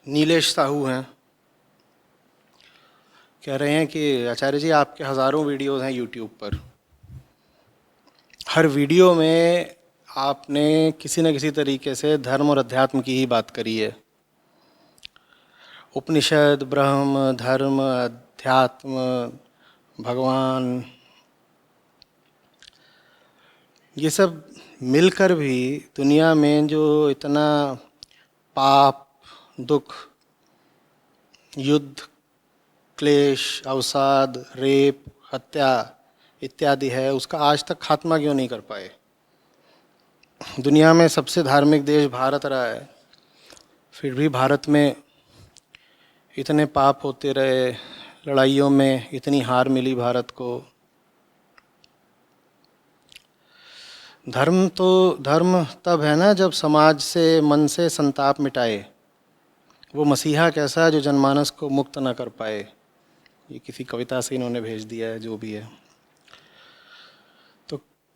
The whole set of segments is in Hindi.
नीलेश साहू हैं, कह रहे हैं कि आचार्य जी आपके हज़ारों वीडियोस हैं यूट्यूब पर। हर वीडियो में आपने किसी न किसी तरीके से धर्म और अध्यात्म की ही बात करी है। उपनिषद, ब्रह्म, धर्म, अध्यात्म, भगवान, ये सब मिलकर भी दुनिया में जो इतना पाप, दुख, युद्ध, क्लेश, अवसाद, रेप, हत्या इत्यादि है, उसका आज तक खात्मा क्यों नहीं कर पाए। दुनिया में सबसे धार्मिक देश भारत रहा है, फिर भी भारत में इतने पाप होते रहे, लड़ाइयों में इतनी हार मिली भारत को। धर्म तब है ना जब समाज से, मन से संताप मिटाए। वो मसीहा कैसा है जो जनमानस को मुक्त न कर पाए। ये किसी कविता से इन्होंने भेज दिया है, जो भी है।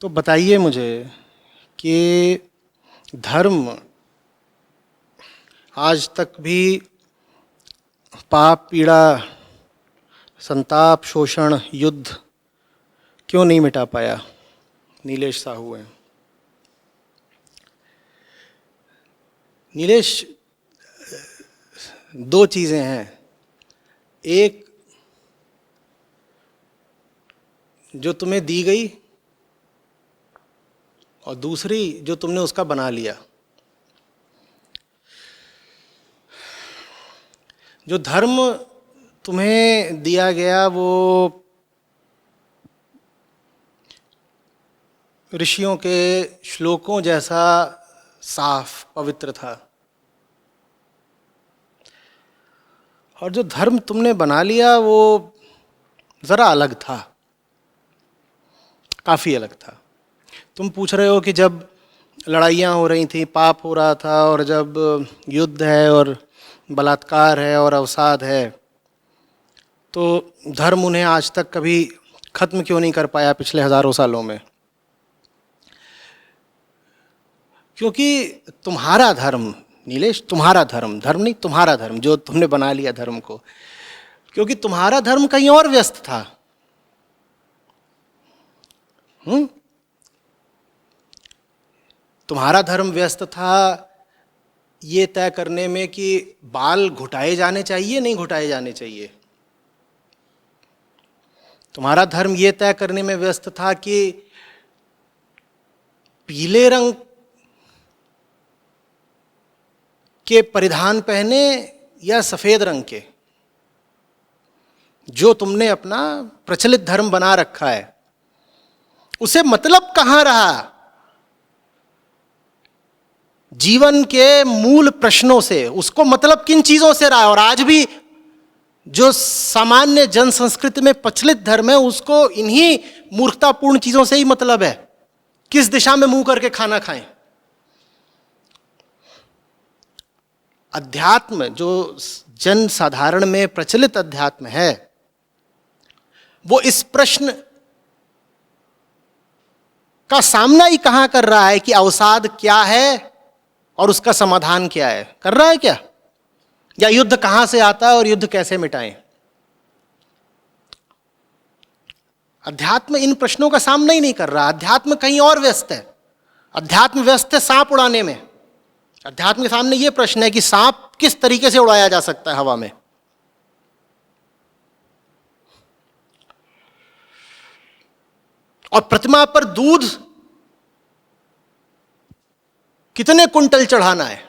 तो बताइए मुझे कि धर्म आज तक भी पाप, पीड़ा, संताप, शोषण, युद्ध क्यों नहीं मिटा पाया। नीलेश साहू हैं। नीलेश, दो चीज़ें हैं। एक जो तुम्हें दी गई और दूसरी जो तुमने उसका बना लिया। जो धर्म तुम्हें दिया गया वो ऋषियों के श्लोकों जैसा साफ, पवित्र था, और जो धर्म तुमने बना लिया वो ज़रा अलग था, काफ़ी अलग था। तुम पूछ रहे हो कि जब लड़ाइयाँ हो रही थी, पाप हो रहा था, और जब युद्ध है और बलात्कार है और अवसाद है, तो धर्म उन्हें आज तक कभी ख़त्म क्यों नहीं कर पाया पिछले हज़ारों सालों में। क्योंकि तुम्हारा धर्म, नीलेश, तुम्हारा धर्म, धर्म नहीं, तुम्हारा धर्म जो तुमने बना लिया धर्म को, क्योंकि तुम्हारा धर्म कहीं और व्यस्त था। तुम्हारा धर्म व्यस्त था ये तय करने में कि बाल घुटाए जाने चाहिए, नहीं घुटाए जाने चाहिए। तुम्हारा धर्म ये तय करने में व्यस्त था कि पीले रंग के परिधान पहने या सफेद रंग के। जो तुमने अपना प्रचलित धर्म बना रखा है उसे मतलब कहां रहा जीवन के मूल प्रश्नों से, उसको मतलब किन चीजों से रहा। और आज भी जो सामान्य जन संस्कृति में प्रचलित धर्म है उसको इन्हीं मूर्खतापूर्ण चीजों से ही मतलब है। किस दिशा में मुंह करके खाना खाएं। अध्यात्म जो जन साधारण में प्रचलित अध्यात्म है वो इस प्रश्न का सामना ही कहां कर रहा है कि अवसाद क्या है और उसका समाधान क्या है। कर रहा है क्या? या युद्ध कहां से आता है और युद्ध कैसे मिटाएं। अध्यात्म इन प्रश्नों का सामना ही नहीं कर रहा। अध्यात्म कहीं और व्यस्त है। अध्यात्म व्यस्त है सांप उड़ाने में। अध्यात्म के सामने यह प्रश्न है कि सांप किस तरीके से उड़ाया जा सकता है हवा में। और प्रतिमा पर दूध कितने कुंटल चढ़ाना है।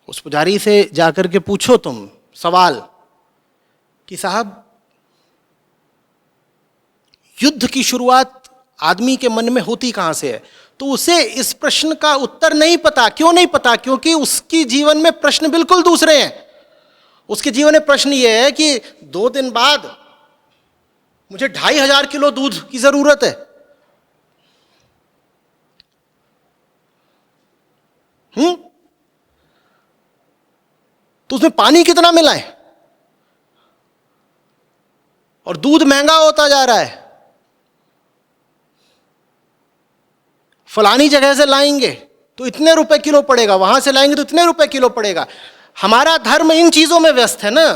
उस पुजारी से जाकर के पूछो तुम सवाल कि साहब युद्ध की शुरुआत आदमी के मन में होती कहां से है, तो उसे इस प्रश्न का उत्तर नहीं पता। क्यों नहीं पता? क्योंकि उसकी जीवन में प्रश्न बिल्कुल दूसरे हैं। उसके जीवन में प्रश्न यह है कि 2 दिन बाद मुझे 2500 किलो दूध की जरूरत है। तो उसमें पानी कितना मिलाएं, और दूध महंगा होता जा रहा है। फलानी जगह से लाएंगे, तो इतने रुपए किलो पड़ेगा, वहां से लाएंगे तो इतने रुपए किलो पड़ेगा। हमारा धर्म इन चीजों में व्यस्त है ना,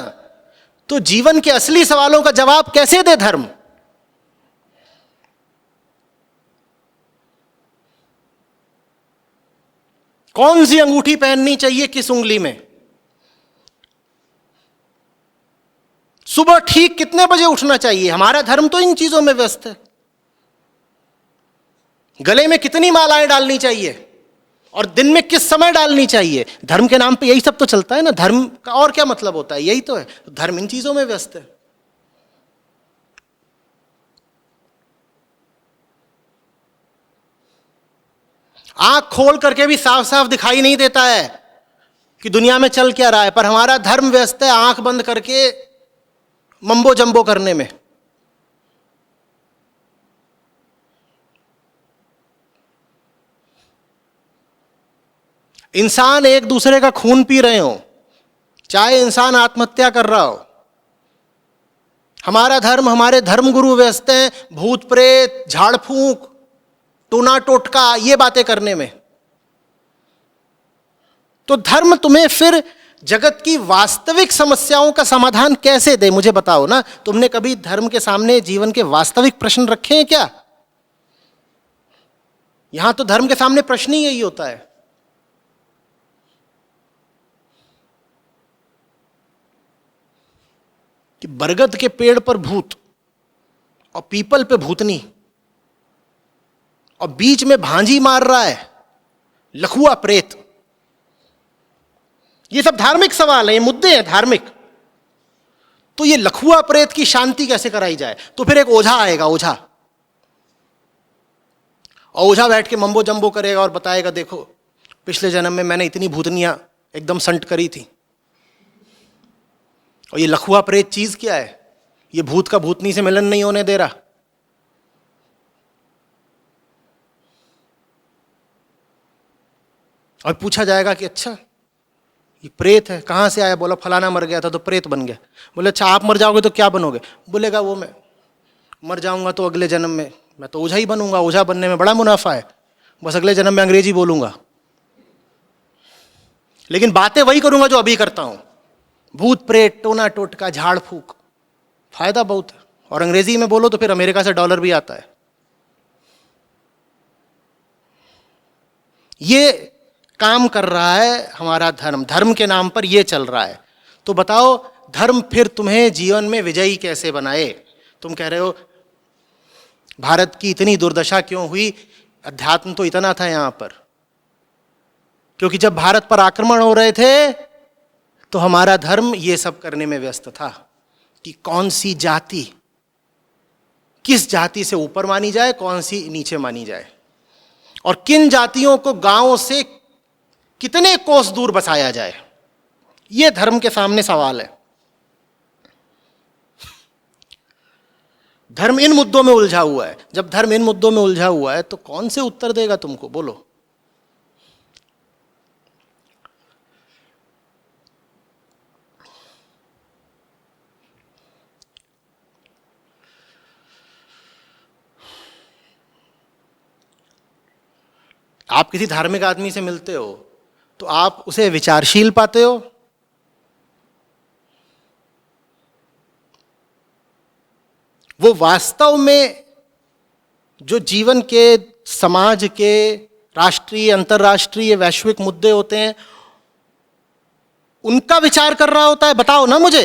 तो जीवन के असली सवालों का जवाब कैसे दे धर्म? कौन सी अंगूठी पहननी चाहिए किस उंगली में, सुबह ठीक कितने बजे उठना चाहिए, हमारा धर्म तो इन चीजों में व्यस्त है। गले में कितनी मालाएं डालनी चाहिए और दिन में किस समय डालनी चाहिए, धर्म के नाम पे यही सब तो चलता है ना। धर्म का और क्या मतलब होता है, यही तो है। धर्म इन चीजों में व्यस्त है। आंख खोल करके भी साफ साफ दिखाई नहीं देता है कि दुनिया में चल क्या रहा है, पर हमारा धर्म व्यस्त है आंख बंद करके मम्बो जम्बो करने में। इंसान एक दूसरे का खून पी रहे हो, चाहे इंसान आत्महत्या कर रहा हो, हमारा धर्म, हमारे धर्म गुरु व्यस्त हैं भूत प्रेत, झाड़ फूंक, टोना टोटका, ये बातें करने में। तो धर्म तुम्हें फिर जगत की वास्तविक समस्याओं का समाधान कैसे दे, मुझे बताओ ना। तुमने कभी धर्म के सामने जीवन के वास्तविक प्रश्न रखे हैं क्या? यहां तो धर्म के सामने प्रश्न ही यही होता है कि बरगद के पेड़ पर भूत और पीपल पे भूतनी और बीच में भांजी मार रहा है लखुआ प्रेत। ये सब धार्मिक सवाल है, ये मुद्दे हैं धार्मिक। तो ये लखुआ प्रेत की शांति कैसे कराई जाए? तो फिर एक ओझा आएगा, ओझा, और ओझा बैठ के मम्बो जम्बो करेगा और बताएगा देखो पिछले जन्म में मैंने इतनी भूतनियां एकदम संट करी थी। और ये लखुआ प्रेत चीज क्या है? ये भूत का भूतनी से मिलन नहीं होने दे रहा। और पूछा जाएगा कि अच्छा ये प्रेत है, कहां से आया? बोला फलाना मर गया था तो प्रेत बन गया। बोले अच्छा आप मर जाओगे तो क्या बनोगे? बोलेगा वो मैं मर जाऊंगा तो अगले जन्म में मैं तो ओझा ही बनूंगा, ओझा बनने में बड़ा मुनाफा है, बस अगले जन्म में अंग्रेजी बोलूंगा, लेकिन बातें वही करूंगा जो अभी करता हूं, भूत प्रेत, टोना टोटका, झाड़ फूक, फायदा बहुत है। और अंग्रेजी में बोलो तो फिर अमेरिका से डॉलर भी आता है। ये काम कर रहा है हमारा धर्म, धर्म के नाम पर ये चल रहा है। तो बताओ धर्म फिर तुम्हें जीवन में विजयी कैसे बनाए? तुम कह रहे हो भारत की इतनी दुर्दशा क्यों हुई, अध्यात्म तो इतना था यहां पर, क्योंकि जब भारत पर आक्रमण हो रहे थे तो हमारा धर्म ये सब करने में व्यस्त था कि कौन सी जाति किस जाति से ऊपर मानी जाए, कौन सी नीचे मानी जाए, और किन जातियों को गांव से कितने कोस दूर बसाया जाए। यह धर्म के सामने सवाल है। धर्म इन मुद्दों में उलझा हुआ है। जब धर्म इन मुद्दों में उलझा हुआ है तो कौन से उत्तर देगा तुमको, बोलो? आप किसी धार्मिक आदमी से मिलते हो तो आप उसे विचारशील पाते हो, वो वास्तव में जो जीवन के, समाज के, राष्ट्रीय, अंतर्राष्ट्रीय, वैश्विक मुद्दे होते हैं उनका विचार कर रहा होता है? बताओ ना मुझे।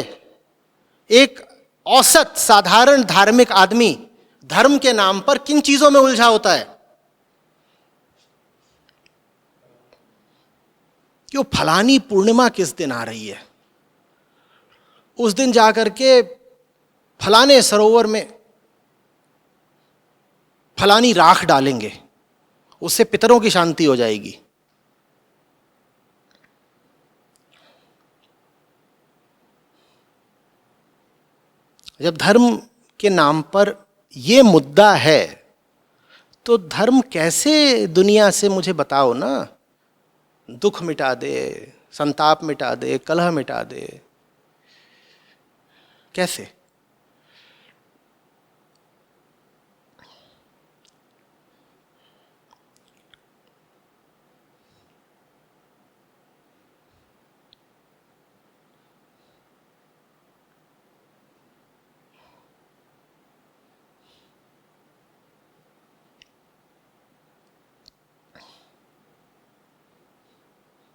एक औसत साधारण धार्मिक आदमी धर्म के नाम पर किन चीजों में उलझा होता है कि वो फलानी पूर्णिमा किस दिन आ रही है, उस दिन जाकर के फलाने सरोवर में फलानी राख डालेंगे, उससे पितरों की शांति हो जाएगी। जब धर्म के नाम पर यह मुद्दा है तो धर्म कैसे दुनिया से, मुझे बताओ ना, दुख मिटा दे, संताप मिटा दे, कलह मिटा दे, कैसे?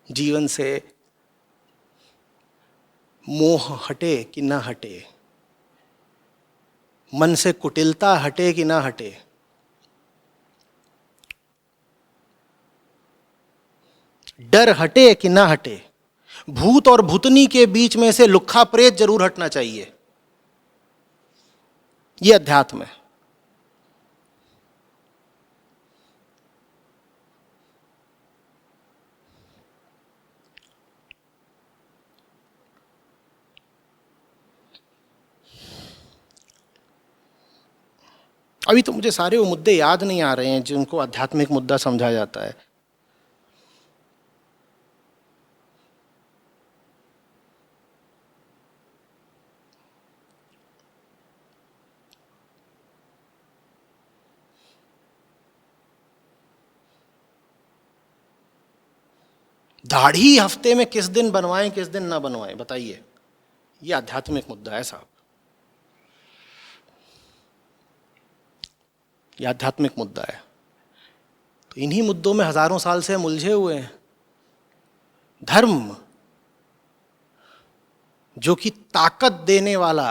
जीवन से मोह हटे कि ना हटे, मन से कुटिलता हटे कि ना हटे, डर हटे कि ना हटे, भूत और भूतनी के बीच में से लुक्खा प्रेत जरूर हटना चाहिए। यह अध्यात्म है। अभी तो मुझे सारे वो मुद्दे याद नहीं आ रहे हैं जिनको आध्यात्मिक मुद्दा समझा जाता है। दाढ़ी हफ्ते में किस दिन बनवाएं किस दिन ना बनवाएं, बताइए। ये आध्यात्मिक मुद्दा है साहब, ये आध्यात्मिक मुद्दा है। तो इन्हीं मुद्दों में हजारों साल से हम उलझे हुए हैं। धर्म जो कि ताकत देने वाला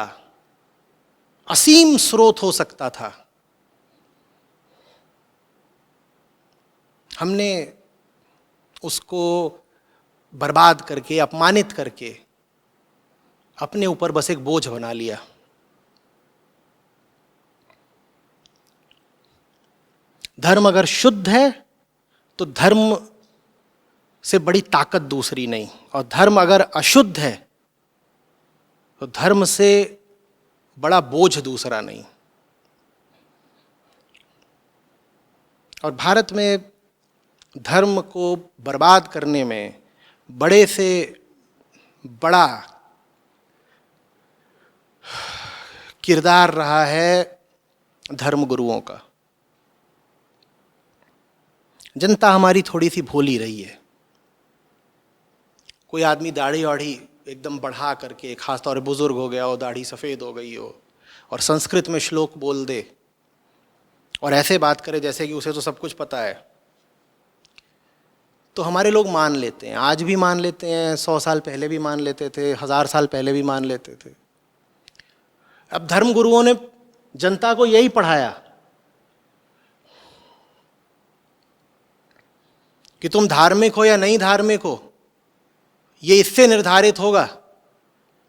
असीम स्रोत हो सकता था, हमने उसको बर्बाद करके, अपमानित करके अपने ऊपर बस एक बोझ बना लिया। धर्म अगर शुद्ध है तो धर्म से बड़ी ताकत दूसरी नहीं, और धर्म अगर अशुद्ध है तो धर्म से बड़ा बोझ दूसरा नहीं। और भारत में धर्म को बर्बाद करने में बड़े से बड़ा किरदार रहा है धर्म गुरुओं का। जनता हमारी थोड़ी सी भोली रही है। कोई आदमी दाढ़ी वाढ़ी एकदम बढ़ा करके, खासतौर पर बुजुर्ग हो गया हो, दाढ़ी सफ़ेद हो गई हो, और संस्कृत में श्लोक बोल दे और ऐसे बात करे जैसे कि उसे तो सब कुछ पता है, तो हमारे लोग मान लेते हैं। आज भी मान लेते हैं, 100 साल पहले भी मान लेते थे, 1000 साल पहले भी मान लेते थे। अब धर्म गुरुओं ने जनता को यही पढ़ाया कि तुम धार्मिक हो या नहीं धार्मिक हो, ये इससे निर्धारित होगा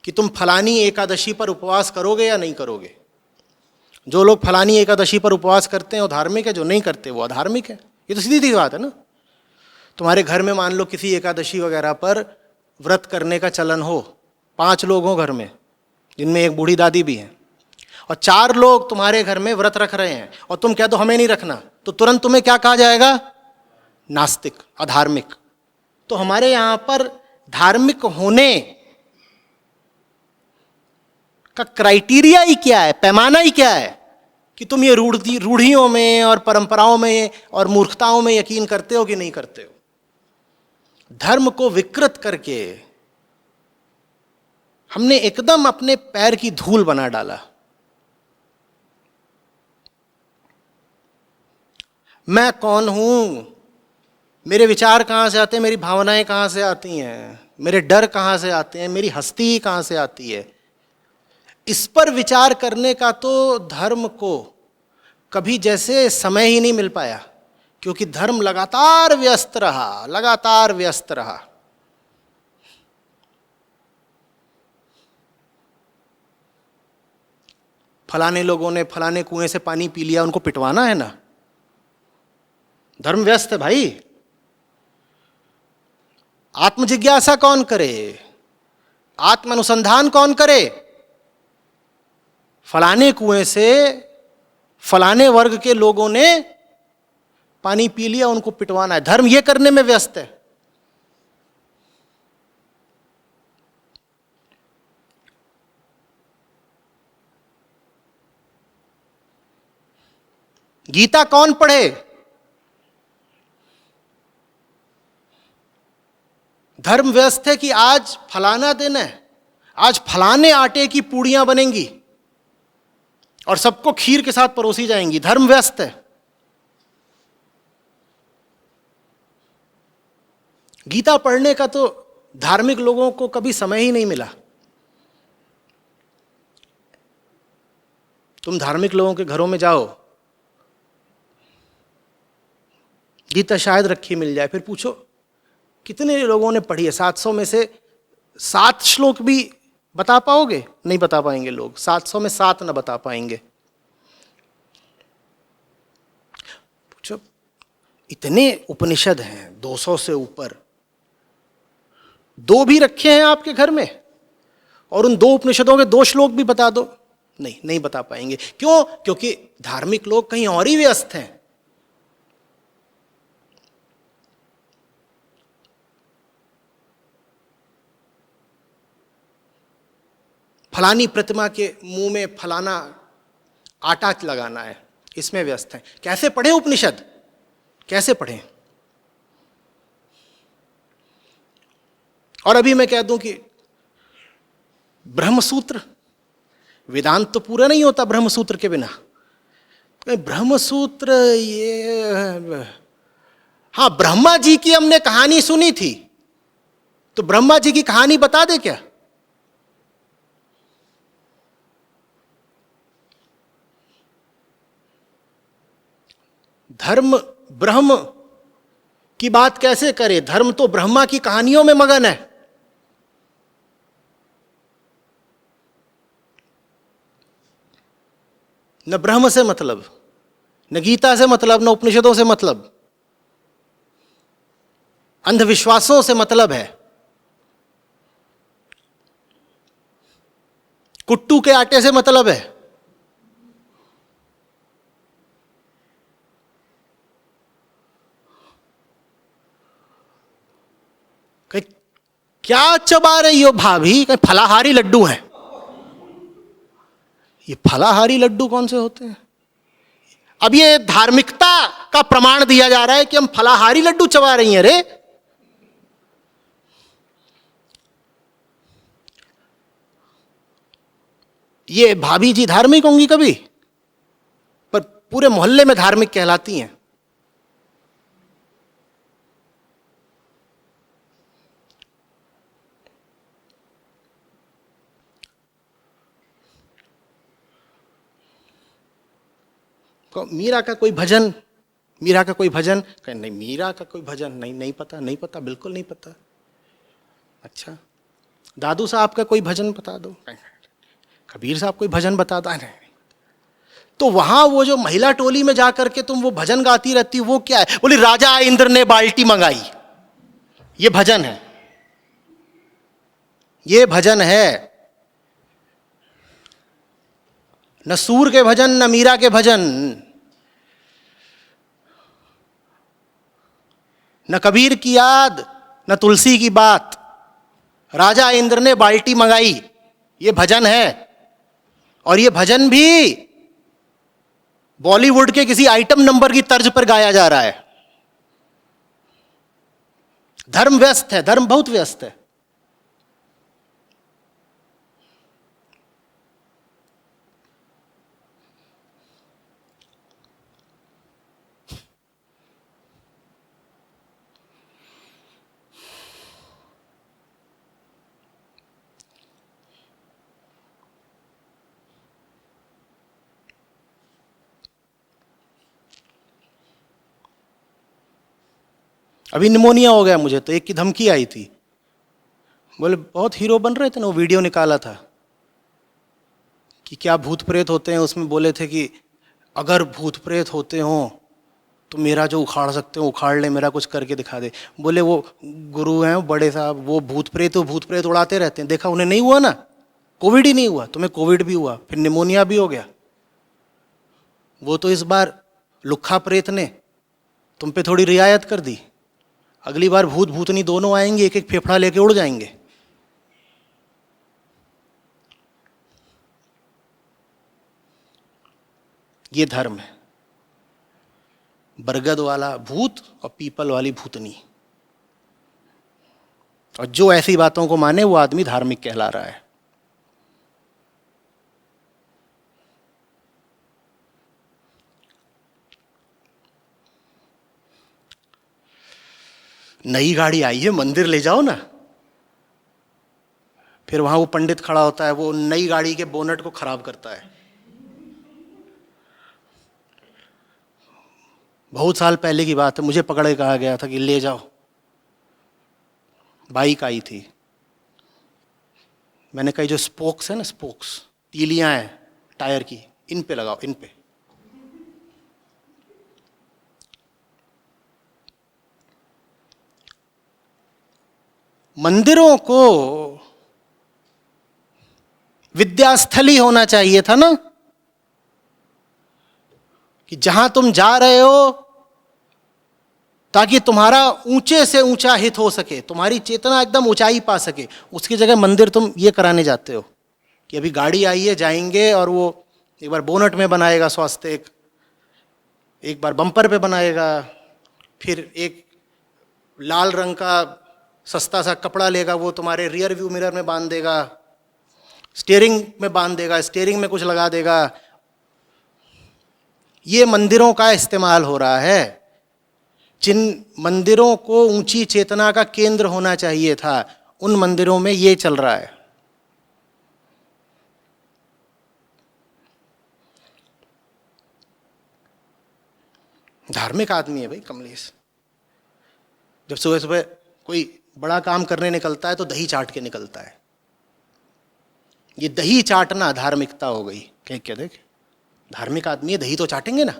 कि तुम फलानी एकादशी पर उपवास करोगे या नहीं करोगे। जो लोग फलानी एकादशी पर उपवास करते हैं वो धार्मिक है, जो नहीं करते वो अधार्मिक है। ये तो सीधी सी बात है ना। तुम्हारे घर में मान लो किसी एकादशी वगैरह पर व्रत करने का चलन हो, 5 लोग हों घर में, जिनमें एक बूढ़ी दादी भी हैं, और 4 लोग तुम्हारे घर में व्रत रख रहे हैं, और तुम कह दो हमें नहीं रखना, तो तुरंत तुम्हें क्या कहा जाएगा? नास्तिक, अधार्मिक। तो हमारे यहां पर धार्मिक होने का क्राइटेरिया ही क्या है, पैमाना ही क्या है कि तुम ये रूढ़ियों में और परंपराओं में और मूर्खताओं में यकीन करते हो कि नहीं करते हो। धर्म को विकृत करके हमने एकदम अपने पैर की धूल बना डाला। मैं कौन हूं, मेरे विचार कहां से आते हैं, मेरी भावनाएं कहां से आती हैं, मेरे डर कहां से आते हैं, मेरी हस्ती कहां से आती है, इस पर विचार करने का तो धर्म को कभी जैसे समय ही नहीं मिल पाया, क्योंकि धर्म लगातार व्यस्त रहा, लगातार व्यस्त रहा। फलाने लोगों ने फलाने कुएं से पानी पी लिया, उनको पिटवाना है ना। धर्म व्यस्त है भाई। आत्मजिज्ञासा कौन करे, आत्म अनुसंधान कौन करे? फलाने कुएं से फलाने वर्ग के लोगों ने पानी पी लिया, उनको पिटवाना है। धर्म यह करने में व्यस्त है। गीता कौन पढ़े? धर्म व्यस्त है कि आज फलाना दिन है, आज फलाने आटे की पूड़ियां बनेंगी और सबको खीर के साथ परोसी जाएंगी। धर्म व्यस्त है। गीता पढ़ने का तो धार्मिक लोगों को कभी समय ही नहीं मिला। तुम धार्मिक लोगों के घरों में जाओ, गीता शायद रखी मिल जाए, फिर पूछो कितने लोगों ने पढ़ी है। 700 में से 7 श्लोक भी बता पाओगे? नहीं बता पाएंगे लोग। 700 में 7 ना बता पाएंगे। पूछो, इतने उपनिषद हैं 200 से ऊपर, 2 भी रखे हैं आपके घर में, और उन 2 उपनिषदों के 2 श्लोक भी बता दो। नहीं बता पाएंगे। क्यों? क्योंकि धार्मिक लोग कहीं और ही व्यस्त हैं। फलानी प्रतिमा के मुंह में फलाना आटा लगाना है, इसमें व्यस्त हैं। कैसे पढ़े उपनिषद? कैसे पढ़े? और अभी मैं कह दूं कि ब्रह्मसूत्र, वेदांत तो पूरा नहीं होता ब्रह्मसूत्र के बिना। ब्रह्मसूत्र ये, हाँ, ब्रह्मा जी की हमने कहानी सुनी थी, तो ब्रह्मा जी की कहानी बता दे क्या? धर्म ब्रह्म की बात कैसे करे? धर्म तो ब्रह्मा की कहानियों में मगन है। न ब्रह्म से मतलब, न गीता से मतलब, न उपनिषदों से मतलब, अंधविश्वासों से मतलब है, कुट्टू के आटे से मतलब है। क्या चबा रही हो भाभी? कहीं फलाहारी लड्डू हैं? ये फलाहारी लड्डू कौन से होते हैं? अब ये धार्मिकता का प्रमाण दिया जा रहा है कि हम फलाहारी लड्डू चबा रही हैं। रे, ये भाभी जी धार्मिक होंगी कभी? पर पूरे मोहल्ले में धार्मिक कहलाती हैं। मीरा का कोई भजन, मीरा का कोई भजन, नहीं मीरा का कोई भजन नहीं पता, नहीं पता, बिल्कुल नहीं पता। अच्छा, दादू साहब का कोई भजन बता दो, कबीर साहब कोई भजन बता दो। नहीं। तो वहां वो जो महिला टोली में जाकर के तुम वो भजन गाती रहती हो, वो क्या है? बोली राजा इंद्र ने बाल्टी मंगाई, ये भजन है, ये भजन है। न सूर के भजन, न मीरा के भजन, न कबीर की याद, न तुलसी की बात। राजा इंद्र ने बाल्टी मंगाई, ये भजन है। और ये भजन भी बॉलीवुड के किसी आइटम नंबर की तर्ज पर गाया जा रहा है। धर्म व्यस्त है, धर्म बहुत व्यस्त है। अभी निमोनिया हो गया मुझे, तो एक की धमकी आई थी, बोले बहुत हीरो बन रहे थे ना, वो वीडियो निकाला था कि क्या भूत प्रेत होते हैं। उसमें बोले थे कि अगर भूत प्रेत होते हो तो मेरा जो उखाड़ सकते हो उखाड़ ले, मेरा कुछ करके दिखा दे। बोले वो गुरु हैं बड़े साहब, वो भूत प्रेत उड़ाते रहते हैं, देखा उन्हें नहीं हुआ ना, कोविड ही नहीं हुआ, तुम्हें कोविड भी हुआ, फिर निमोनिया भी हो गया। वो तो इस बार लुक्खा प्रेत ने तुम पे थोड़ी रियायत कर दी, अगली बार भूत भूतनी दोनों आएंगे, एक एक फेफड़ा लेके उड़ जाएंगे। ये धर्म है, बरगद वाला भूत और पीपल वाली भूतनी। और जो ऐसी बातों को माने वो आदमी धार्मिक कहला रहा है। नई गाड़ी आई है, मंदिर ले जाओ ना। फिर वहां वो पंडित खड़ा होता है, वो नई गाड़ी के बोनट को खराब करता है। बहुत साल पहले की बात है, मुझे पकड़ के कहा गया था कि ले जाओ। बाइक आई थी, मैंने कहा जो स्पोक्स है ना, स्पोक्स तीलियां हैं टायर की, इन पे लगाओ, इन पे। मंदिरों को विद्यास्थली होना चाहिए था ना, कि जहां तुम जा रहे हो ताकि तुम्हारा ऊंचे से ऊंचा हित हो सके, तुम्हारी चेतना एकदम ऊंचाई पा सके। उसकी जगह मंदिर तुम ये कराने जाते हो कि अभी गाड़ी आई है, जाएंगे, और वो एक बार बोनट में बनाएगा स्वास्तिक, एक बार बम्पर पे बनाएगा, फिर एक लाल रंग का सस्ता सा कपड़ा लेगा, वो तुम्हारे रियर व्यू मिरर में बांध देगा, स्टीयरिंग में बांध देगा, स्टीयरिंग में कुछ लगा देगा। ये मंदिरों का इस्तेमाल हो रहा है। जिन मंदिरों को ऊंची चेतना का केंद्र होना चाहिए था, उन मंदिरों में ये चल रहा है। धार्मिक आदमी है भाई कमलेश। जब सुबह सुबह कोई बड़ा काम करने निकलता है तो दही चाट के निकलता है। ये दही चाटना धार्मिकता हो गई। क्या क्या देख, धार्मिक आदमी है, दही तो चाटेंगे ना।